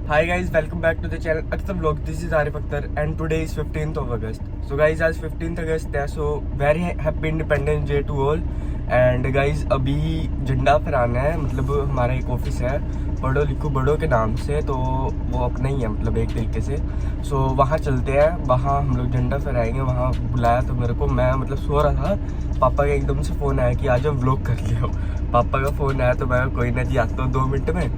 Hi guys, welcome back to the channel Akhtar Vlog. This is Arif Akhtar and today is 15th of August. So guys, आज 15th अगस्त है, so very happy Independence Day to all. And guys, अभी झंडा फहराना है, मतलब हमारा एक office है पढ़ो लिखो बड़ो के नाम से, तो वो अपना ही है मतलब एक तरीके से. सो वहाँ चलते हैं, वहाँ हम लोग झंडा फहराएंगे. वहाँ बुलाया तो मेरे को, मैं मतलब सो रहा था, पापा का एकदम से फ़ोन आया कि आज हम व्लॉग कर लियो. पापा का फ़ोन आया तो मैं कोई ना जी आता हूँ 2 मिनट में.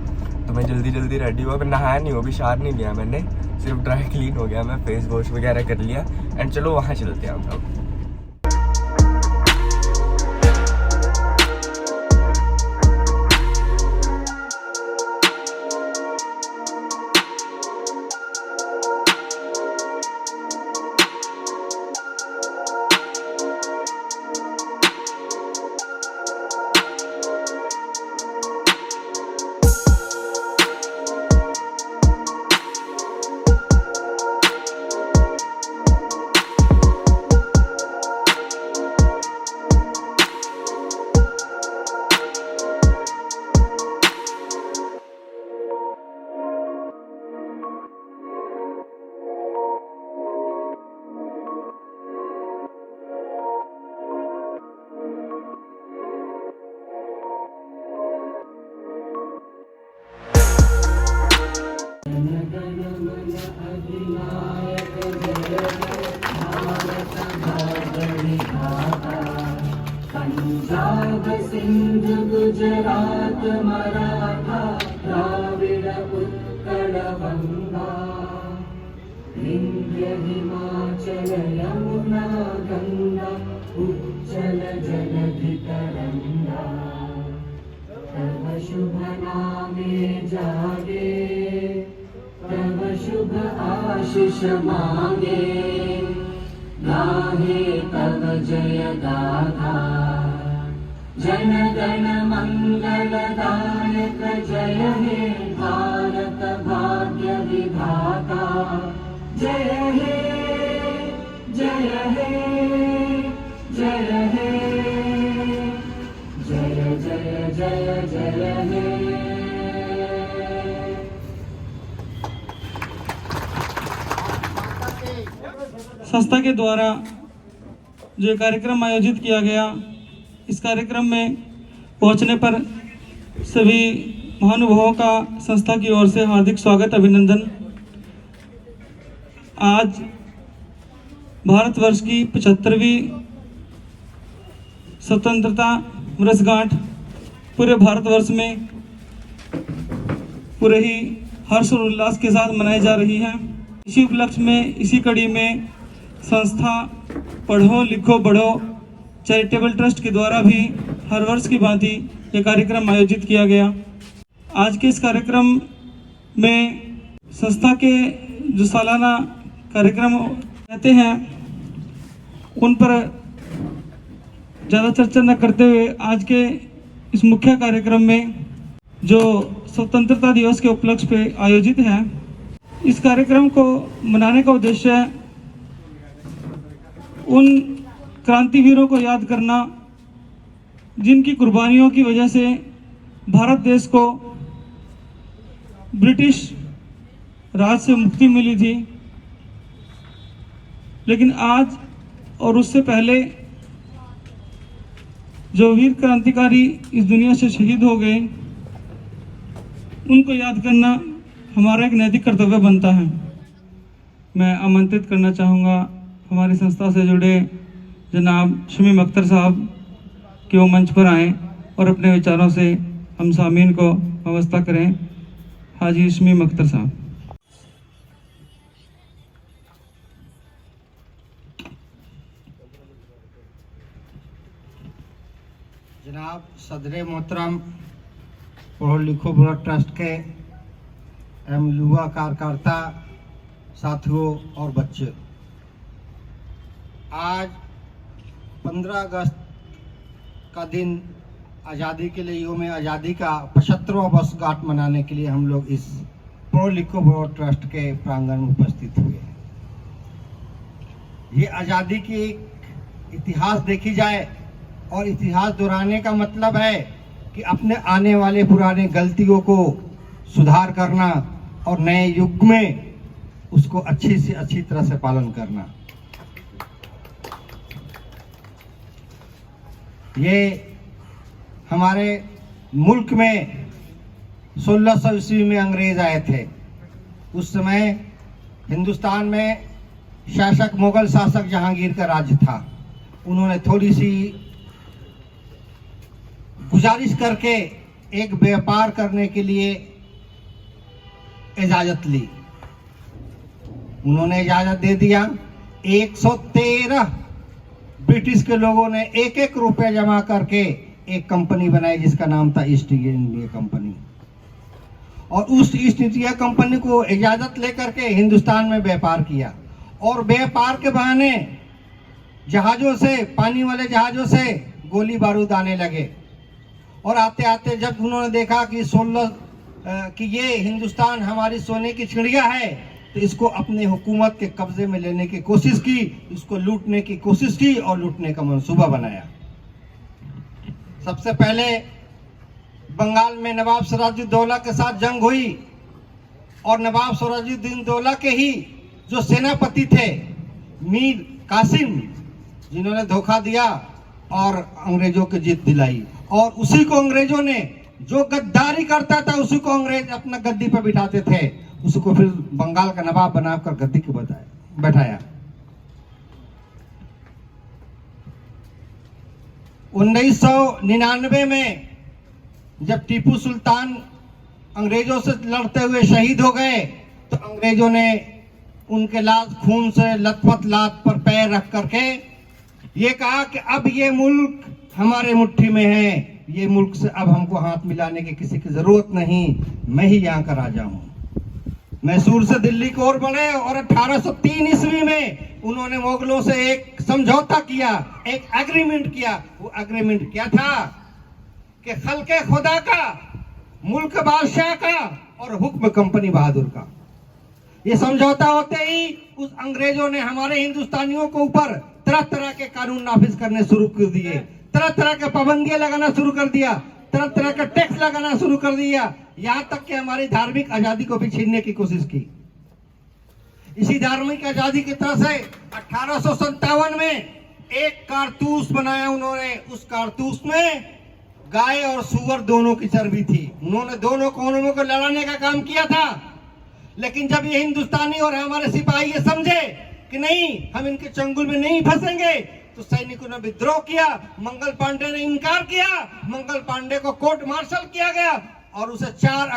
तो मैं जल्दी रेडी हुआ. मैं नहाया नहीं हूँ, अभी शावर नहीं लिया मैंने, सिर्फ ड्राई क्लीन हो गया मैं, फेस वॉश वगैरह कर लिया. एंड चलो वहाँ चलते हैं हम लोग. पंजाब सिंध गुजरात मराठा द्राविड उत्कल बंगा विंध्य हिमाचल यमुना गंगा उज्जल जलधि तरंगा तव शुभ नामे जागे तव शुभ आशीष मांगे गाहे तव जय गाथा जन गण मंगल दायक जय हे भारत भाग्य विधाता जय हे जय हे जय हे जय जय जय जय हे. संस्था के द्वारा जो कार्यक्रम आयोजित किया गया, इस कार्यक्रम में पहुंचने पर सभी महानुभावों का संस्था की ओर से हार्दिक स्वागत अभिनंदन. आज भारतवर्ष की 75वीं स्वतंत्रता वर्षगांठ पूरे भारतवर्ष में पूरे ही हर्ष और उल्लास के साथ मनाई जा रही है. इसी उपलक्ष्य में, इसी कड़ी में संस्था पढ़ो लिखो बढ़ो चैरिटेबल ट्रस्ट के द्वारा भी हर वर्ष की भांति ये कार्यक्रम आयोजित किया गया. आज के इस कार्यक्रम में संस्था के जो सालाना कार्यक्रम रहते हैं उन पर ज़्यादा चर्चा न करते हुए आज के इस मुख्य कार्यक्रम में जो स्वतंत्रता दिवस के उपलक्ष्य पे आयोजित है, इस कार्यक्रम को मनाने का उद्देश्य उन क्रांतिवीरों को याद करना जिनकी कुर्बानियों की वजह से भारत देश को ब्रिटिश राज से मुक्ति मिली थी. लेकिन आज और उससे पहले जो वीर क्रांतिकारी इस दुनिया से शहीद हो गए, उनको याद करना हमारा एक नैतिक कर्तव्य बनता है. मैं आमंत्रित करना चाहूँगा हमारी संस्था से जुड़े जनाब शमीम अख्तर साहब कि वो मंच पर आएँ और अपने विचारों से हम सामीन को अवस्था करें. हाजी शमीम अख्तर साहब. जनाब सदर मोहतरम पढ़ो लिखो बढ़ो ट्रस्ट के एवं युवा कार्यकर्ता साथियों और बच्चे, आज 15 अगस्त का दिन आज़ादी के लिए योम आज़ादी का 75वां वर्षगांठ मनाने के लिए हम लोग इस पढ़ो लिखो बढ़ो ट्रस्ट के प्रांगण में उपस्थित हुए हैं. ये आज़ादी की इतिहास देखी जाए और इतिहास दोहराने का मतलब है कि अपने आने वाले पुराने गलतियों को सुधार करना और नए युग में उसको अच्छी से अच्छी तरह से पालन करना। ये हमारे मुल्क में 1600 ईस्वी में अंग्रेज आए थे। उस समय हिंदुस्तान में शासक मुगल शासक जहांगीर का राज्य था। उन्होंने थोड़ी सी गुजारिश करके एक व्यापार करने के लिए इजाजत ली। उन्होंने इजाजत दे दिया। 113 ब्रिटिश के लोगों ने एक एक रुपया जमा करके एक कंपनी बनाई जिसका नाम था ईस्ट इंडिया कंपनी। और उस ईस्ट इंडिया कंपनी को इजाजत लेकर के हिंदुस्तान में व्यापार किया और व्यापार के बहाने जहाजों से, पानी वाले जहाजों से गोली बारूद आने लगे। और आते आते जब उन्होंने देखा कि ये हिंदुस्तान हमारी सोने की चिड़िया है, तो इसको अपने हुकूमत के कब्जे में लेने की कोशिश की, इसको लूटने की कोशिश की और लूटने का मंसूबा बनाया। सबसे पहले बंगाल में नवाब सिराजुद्दौला के साथ जंग हुई और नवाब सिराजुद्दौला के ही जो सेनापति थे मीर कासिम, जिन्होंने धोखा दिया और अंग्रेजों की जीत दिलाई। और उसी को अंग्रेजों ने, जो गद्दारी करता था उसी को अंग्रेज अपना गद्दी पर बिठाते थे, उसको फिर बंगाल का नवाब बनाकर गद्दी के बैठाया। 1999 में जब टीपू सुल्तान अंग्रेजों से लड़ते हुए शहीद हो गए, तो अंग्रेजों ने उनके लाश खून से लथपथ लात पर पैर रख करके ये कहा कि अब ये मुल्क हमारे मुट्ठी में है, ये मुल्क से अब हमको हाथ मिलाने की किसी की जरूरत नहीं, मैं ही यहाँ का राजा हूँ। मैसूर से दिल्ली की ओर बढ़े और 1803 ईस्वी में उन्होंने मुगलों से एक समझौता किया, एक एग्रीमेंट किया। वो एग्रीमेंट क्या था कि खल्के खुदा का, मुल्क बादशाह का और हुक्म कंपनी बहादुर का। ये समझौता होते ही उस अंग्रेजों ने हमारे हिंदुस्तानियों के ऊपर तरह तरह के कानून नाफिज करने शुरू कर दिए, तरह तरह के पाबंदियां लगाना शुरू कर दिया, तरह तरह का टैक्स लगाना शुरू कर दिया, यहाँ तक कि हमारी धार्मिक आजादी को भी छीनने की कोशिश की। इसी धार्मिक आजादी की तरह से 1857 में एक कारतूस बनाया उन्होंने। उस कारतूस में गाय और सूअर दोनों की चर्बी थी। उन्होंने दोनों कौमों को लड़ाने का काम किया था। लेकिन जब ये हिंदुस्तानी और हमारे सिपाही ये समझे कि नहीं, हम इनके चंगुल में नहीं फंसेंगे, तो सैनिकों ने विद्रोह किया। मंगल पांडे ने इनकार किया। मंगल पांडे को कोर्ट मार्शल किया गया और उसे 4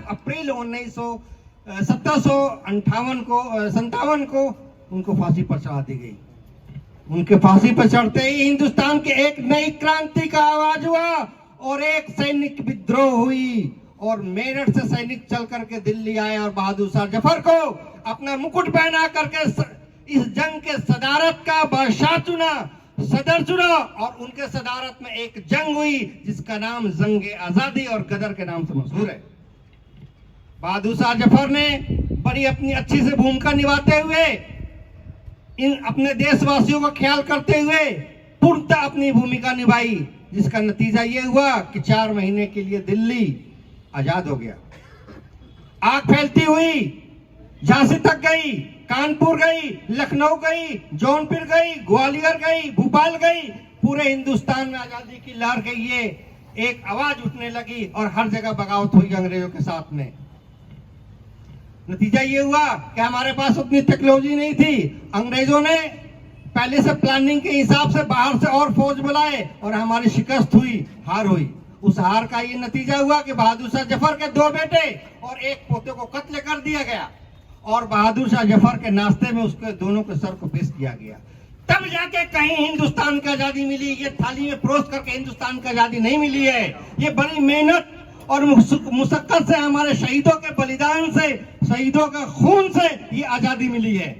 अप्रैल 1757 को उनको फांसी पर चढ़ा दी गई। उनके फांसी पर चढ़ते ही हिंदुस्तान के एक नई क्रांति का आवाज हुआ और एक सैनिक विद्रोह हुई और मेरठ से सैनिक चल करके दिल्ली आए और बहादुर शाह जफर को अपना मुकुट पहना करके इस जंग के सदारत का बादशाह चुना, सदर चुना और उनके सदारत में एक जंग हुई जिसका नाम जंग आजादी और गदर के नाम से मशहूर है। बहादुर शाह जफर ने बड़ी अपनी अच्छी से भूमिका निभाते हुए, इन अपने देशवासियों का ख्याल करते हुए पूर्णतः अपनी भूमिका निभाई, जिसका नतीजा ये हुआ कि 4 महीने के लिए दिल्ली आजाद हो गया। आग फैलती हुई झांसी तक गई, कानपुर गई, लखनऊ गई, जौनपुर गई, ग्वालियर गई, भोपाल गई। पूरे हिंदुस्तान में आजादी की लहर के लिए एक आवाज उठने लगी और हर जगह बगावत हुई अंग्रेजों के साथ में। नतीजा ये हुआ कि हमारे पास उतनी टेक्नोलॉजी नहीं थी। अंग्रेजों ने पहले से प्लानिंग के हिसाब से बाहर से और फौज बुलाए और हमारी शिकस्त हुई, हार हुई। उस हार का ये नतीजा हुआ कि बहादुर शाह जफर के 2 बेटे और एक पोते को कत्ल कर दिया गया और बहादुर शाह जफर के नाश्ते में उसके दोनों के सर को पेश किया गया। तब जाके कहीं हिंदुस्तान की आजादी मिली। ये थाली में परोस करके हिंदुस्तान की आजादी नहीं मिली है। ये बड़ी मेहनत और मुशक्कत से, हमारे शहीदों के बलिदान से, शहीदों के खून से ये आजादी मिली है।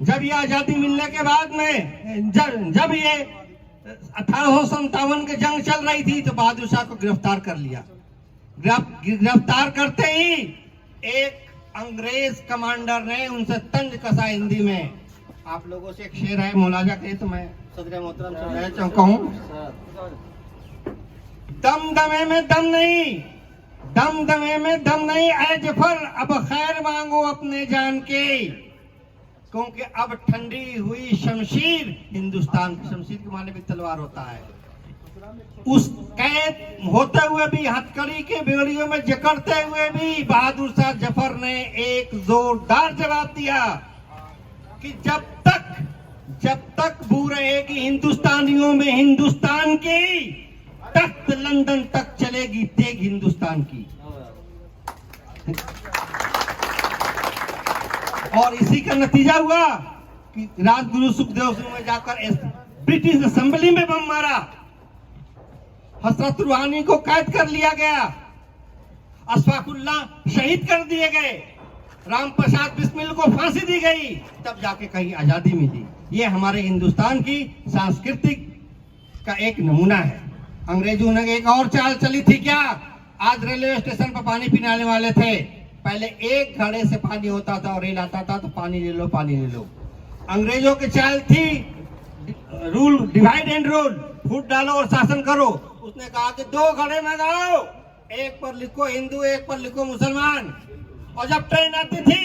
जब ये आजादी मिलने के बाद में जब ये 1857 की जंग चल रही थी तो बहादुर शाह को गिरफ्तार कर लिया। गिरफ्तार करते ही एक अंग्रेज कमांडर ने उनसे तंज कसा हिंदी में। आप लोगों से एक शेर है, मुलाजा करे तो मैं सदर मोहतरम से कहूं। दमदमे में दम नहीं, दमदमे में दम नहीं। ऐ जफर अब खैर मांगो अपने जान के, क्योंकि अब ठंडी हुई शमशीर हिंदुस्तान की। शमशीर के माने भी तलवार होता है। उस कैद होते हुए भी, हथकड़ी के बेड़ियों में जकड़ते हुए भी बहादुर शाह जफर ने एक जोरदार जवाब दिया कि जब तक बू रहेगी हिंदुस्तानियों में हिंदुस्तान की, तख्त लंदन तक चलेगी तेग हिंदुस्तान की। और इसी का नतीजा हुआ कि राजगुरु सुखदेव सिंह में जाकर ब्रिटिश असेंबली में बम मारा, हजरत रूहानी को कैद कर लिया गया, अशफाकुल्लाह शहीद कर दिए गए, राम प्रसाद बिस्मिल को फांसी दी गई, तब जाके कहीं आजादी मिली। ये हमारे हिंदुस्तान की सांस्कृतिक का एक नमूना है। अंग्रेजों ने एक और चाल चली थी क्या? आज रेलवे स्टेशन पर पानी पीने आने वाले थे, पहले एक घड़े से पानी होता था और रेल आता था तो पानी ले लो, पानी ले लो। अंग्रेजों की चाल थी रूल डिवाइड एंड रूल, फूट डालो और शासन करो। उसने कहा कि 2 घड़े मंगाओ, एक पर लिखो हिंदू, एक पर लिखो मुसलमान। और जब ट्रेन आती थी,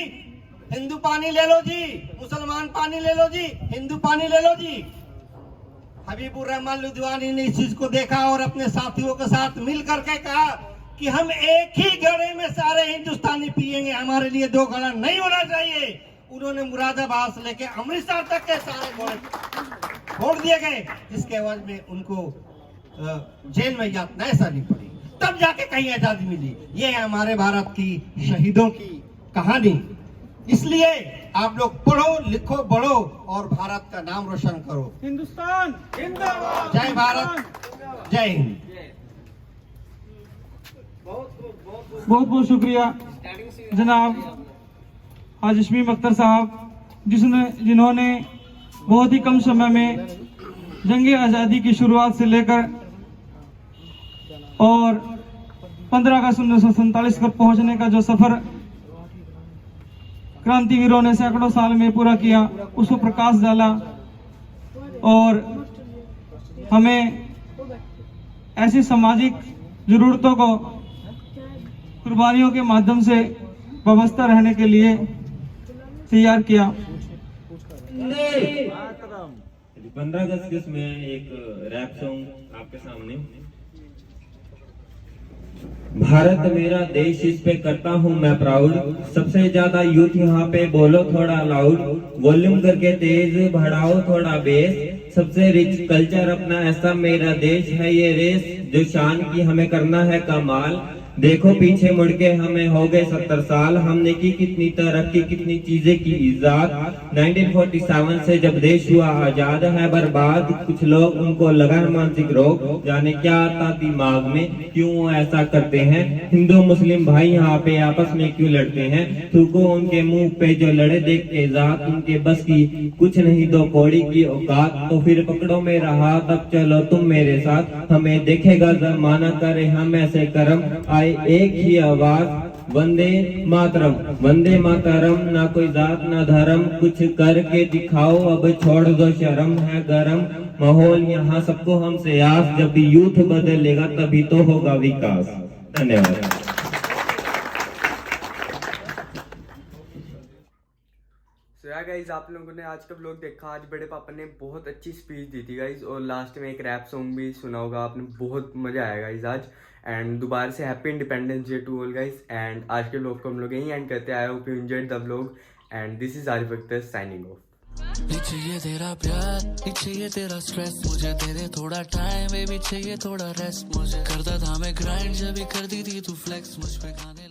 हिंदू पानी ले लो जी, मुसलमान पानी ले लो जी, हिंदू पानी ले लो जी। हबीबुर रहमान लुधियानी ने इस चीज को देखा और अपने साथियों के साथ मिल करके कहा कि हम एक ही घड़े में सारे हिंदुस्तानी पिएंगे, हमारे लिए 2 घड़ा नहीं होना चाहिए। उन्होंने मुरादाबाद से लेके अमृतसर तक के सारे घोड़े छोड़ दिए गए, जिसके एवज में उनको जेल में यातनाएं सहनी पड़ी, तब जाके कहीं आजादी मिली। ये है हमारे भारत की शहीदों की कहानी। इसलिए आप लोग पढ़ो, लिखो, बढ़ो और भारत का नाम रोशन करो। हिंदुस्तान जिंदाबाद, जय भारत, जय हिंद। बहुत बहुत शुक्रिया जनाब हाजी शमीम अख्तर साहब, जिन्होंने बहुत ही कम समय में जंग आज़ादी की शुरुआत से लेकर और 15 अगस्त 1947 पर पहुंचने का जो सफर क्रांतिवीरों ने सैकड़ों साल में पूरा किया, उस पर प्रकाश डाला और हमें ऐसी सामाजिक जरूरतों को कुर्बानियों के माध्यम से वाबस्ता रहने के लिए तैयार किया। 15 अगस्त में एक रैप सॉन्ग आपके सामने। भारत मेरा देश, इस पे करता हूँ मैं प्राउड, सबसे ज्यादा यूथ यहाँ पे बोलो थोड़ा लाउड, वॉल्यूम करके तेज बढ़ाओ थोड़ा बेस, सबसे रिच कल्चर अपना ऐसा मेरा देश है ये रेस, जो शान की हमें करना है कमाल। देखो पीछे मुड़ के हमें हो गए 70 साल, हमने की कितनी तरक्की, कितनी चीजें की इजाद। 1947 से जब देश हुआ आजाद है बर्बाद, कुछ लोग उनको लगा है मानसिक रोग, जाने क्या आता दिमाग में, क्यों ऐसा करते हैं। हिंदू मुस्लिम भाई यहाँ पे आपस में क्यों लड़ते हैं, थूको उनके मुंह पे जो लड़े देख के जात, उनके बस की कुछ नहीं 2 कौड़ी की औकात। तो फिर पकड़ो मेरा हाथ, अब चलो तुम मेरे साथ, हमें देखेगा जमाना, करे हम ऐसे करम, आए एक ही आवाज, वंदे मातरम, वंदे मातरम। ना कोई जात ना धर्म, कुछ करके दिखाओ, अब छोड़ दो शर्म, है गरम माहौल यहाँ सबको हमसे आस, जब भी यूथ बदलेगा तभी तो होगा विकास। धन्यवाद। गाइज आप लोगों ने आज का व्लॉग देखा। आज बड़े पापा ने बहुत अच्छी स्पीच दी थी गाइज, और लास्ट में एक रैप सॉन्ग भी सुना होगा आपने, बहुत मजा आया गाइज आज। एंड दोबारा से happy independence day to all guys. And आज के व्लॉग को हम लोग यहीं एंड करते हैं। I hope you enjoyed the vlog and this is Arif Akhtar signing off. चाहिए तेरा प्यार, चाहिए तेरा स्ट्रेस, मुझे तेरे थोड़ा टाइम, बेबी चाहिए थोड़ा रेस्ट, मुझे करता था मैं ग्राइंड, जब भी कर दी थी तू फ्लेक्स, मुझ पे गाने